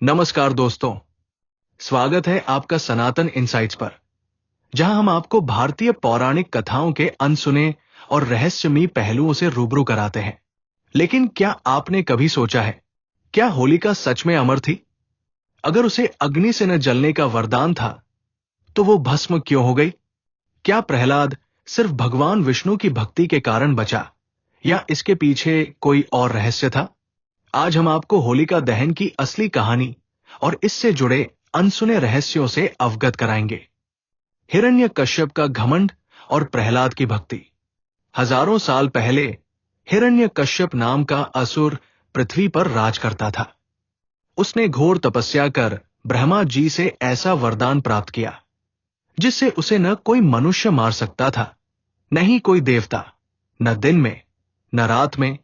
नमस्कार दोस्तों, स्वागत है आपका सनातन इनसाइट्स पर, जहां हम आपको भारतीय पौराणिक कथाओं के अनसुने और रहस्यमयी पहलुओं से रूबरू कराते हैं। लेकिन क्या आपने कभी सोचा है, क्या होलिका सच में अमर थी? अगर उसे अग्नि से न जलने का वरदान था, तो वो भस्म क्यों हो गई? क्या प्रहलाद सिर्फ भगवान विष्णु की भक्ति के कारण बचा, या इसके पीछे कोई और रहस्य था? आज हम आपको होलिका दहन की असली कहानी और इससे जुड़े अनसुने रहस्यों से अवगत कराएंगे। हिरण्यकश्यप का घमंड और प्रहलाद की भक्ति। हजारों साल पहले हिरण्यकश्यप नाम का असुर पृथ्वी पर राज करता था। उसने घोर तपस्या कर ब्रह्मा जी से ऐसा वरदान प्राप्त किया, जिससे उसे न कोई मनुष्य मार सकता था, न ही कोई देवता, न दिन में, न रात में,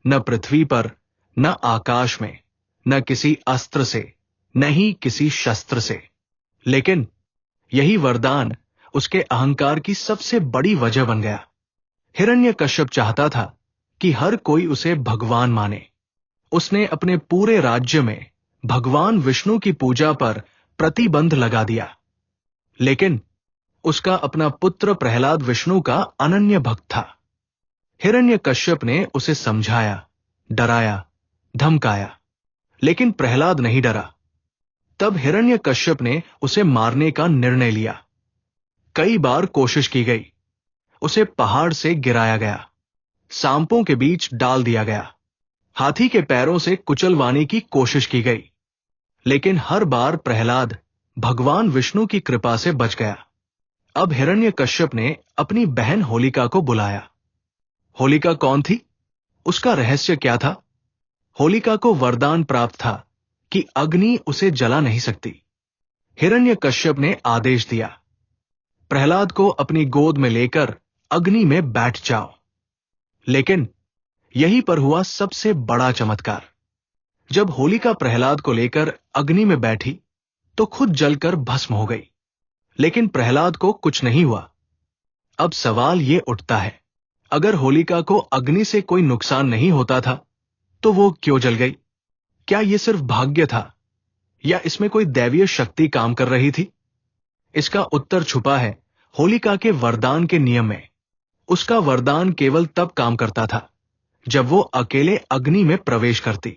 न पृथ्वी पर, न आकाश में, न किसी अस्त्र से, न ही किसी शस्त्र से। लेकिन यही वरदान उसके अहंकार की सबसे बड़ी वजह बन गया। हिरण्यकश्यप चाहता था कि हर कोई उसे भगवान माने। उसने अपने पूरे राज्य में भगवान विष्णु की पूजा पर प्रतिबंध लगा दिया। लेकिन उसका अपना पुत्र प्रहलाद विष्णु का अनन्य भक्त था। हिरण्यकश्यप ने उसे समझाया, डराया, धमकाया, लेकिन प्रहलाद नहीं डरा। तब हिरण्यकश्यप ने उसे मारने का निर्णय लिया। कई बार कोशिश की गई, उसे पहाड़ से गिराया गया, सांपों के बीच डाल दिया गया, हाथी के पैरों से कुचलवाने की कोशिश की गई, लेकिन हर बार प्रहलाद भगवान विष्णु की कृपा से बच गया। अब हिरण्यकश्यप ने अपनी बहन होलिका को बुलाया। होलिका कौन थी? उसका रहस्य क्या था? होलिका को वरदान प्राप्त था कि अग्नि उसे जला नहीं सकती। हिरण्यकश्यप ने आदेश दिया, प्रहलाद को अपनी गोद में लेकर अग्नि में बैठ जाओ। लेकिन यहीं पर हुआ सबसे बड़ा चमत्कार। जब होलिका प्रहलाद को लेकर अग्नि में बैठी, तो खुद जलकर भस्म हो गई, लेकिन प्रहलाद को कुछ नहीं हुआ। अब सवाल यह उठता है, अगर होलिका को अग्नि से कोई नुकसान नहीं होता था, तो वो क्यों जल गई? क्या यह सिर्फ भाग्य था, या इसमें कोई दैवीय शक्ति काम कर रही थी? इसका उत्तर छुपा है होलिका के वरदान के नियम में। उसका वरदान केवल तब काम करता था जब वो अकेले अग्नि में प्रवेश करती।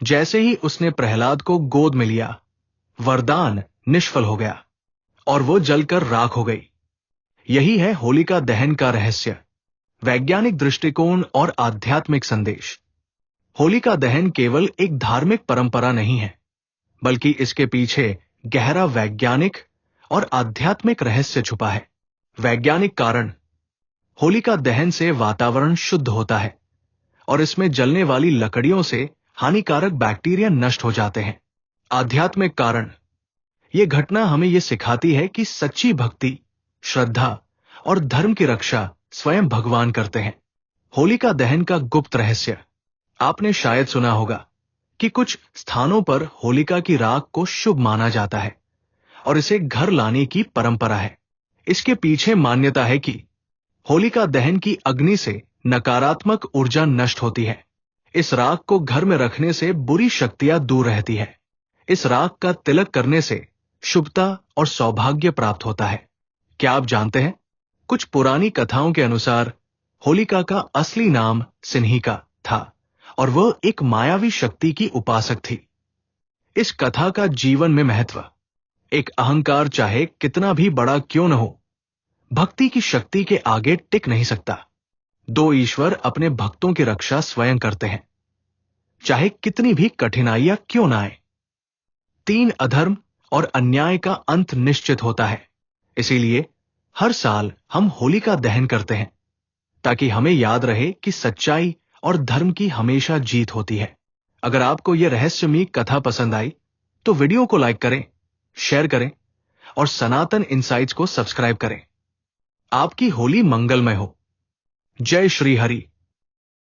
जैसे ही उसने प्रहलाद को गोद में लिया, वरदान निष्फल हो गया और वो जलकर राख हो गई। यही है होलिका दहन का रहस्य, वैज्ञानिक दृष्टिकोण और आध्यात्मिक संदेश। होलिका दहन केवल एक धार्मिक परंपरा नहीं है, बल्कि इसके पीछे गहरा वैज्ञानिक और आध्यात्मिक रहस्य छुपा है। वैज्ञानिक कारण, होलिका दहन से वातावरण शुद्ध होता है और इसमें जलने वाली लकड़ियों से हानिकारक बैक्टीरिया नष्ट हो जाते हैं। आध्यात्मिक कारण, यह घटना हमें यह सिखाती है कि सच्ची भक्ति, श्रद्धा और धर्म की रक्षा स्वयं भगवान करते हैं। होलिका दहन का गुप्त रहस्य, आपने शायद सुना होगा कि कुछ स्थानों पर होलिका की राख को शुभ माना जाता है और इसे घर लाने की परंपरा है। इसके पीछे मान्यता है कि होलिका दहन की अग्नि से नकारात्मक ऊर्जा नष्ट होती है। इस राख को घर में रखने से बुरी शक्तियां दूर रहती है। इस राख का तिलक करने से शुभता और सौभाग्य प्राप्त होता है। क्या आप जानते हैं, कुछ पुरानी कथाओं के अनुसार होलिका का असली नाम सिन्हिका था और वह एक मायावी शक्ति की उपासक थी। इस कथा का जीवन में महत्व, एक अहंकार चाहे कितना भी बड़ा क्यों न हो, भक्ति की शक्ति के आगे टिक नहीं सकता। दो ईश्वर अपने भक्तों की रक्षा स्वयं करते हैं, चाहे कितनी भी कठिनाइयां क्यों ना आए। तीन अधर्म और अन्याय का अंत निश्चित होता है। इसीलिए हर साल हम होलिका दहन करते हैं, ताकि हमें याद रहे कि सच्चाई और धर्म की हमेशा जीत होती है। अगर आपको यह रहस्यमयी कथा पसंद आई, तो वीडियो को लाइक करें, शेयर करें और सनातन इनसाइट्स को सब्सक्राइब करें। आपकी होली मंगलमय हो। जय श्री हरि।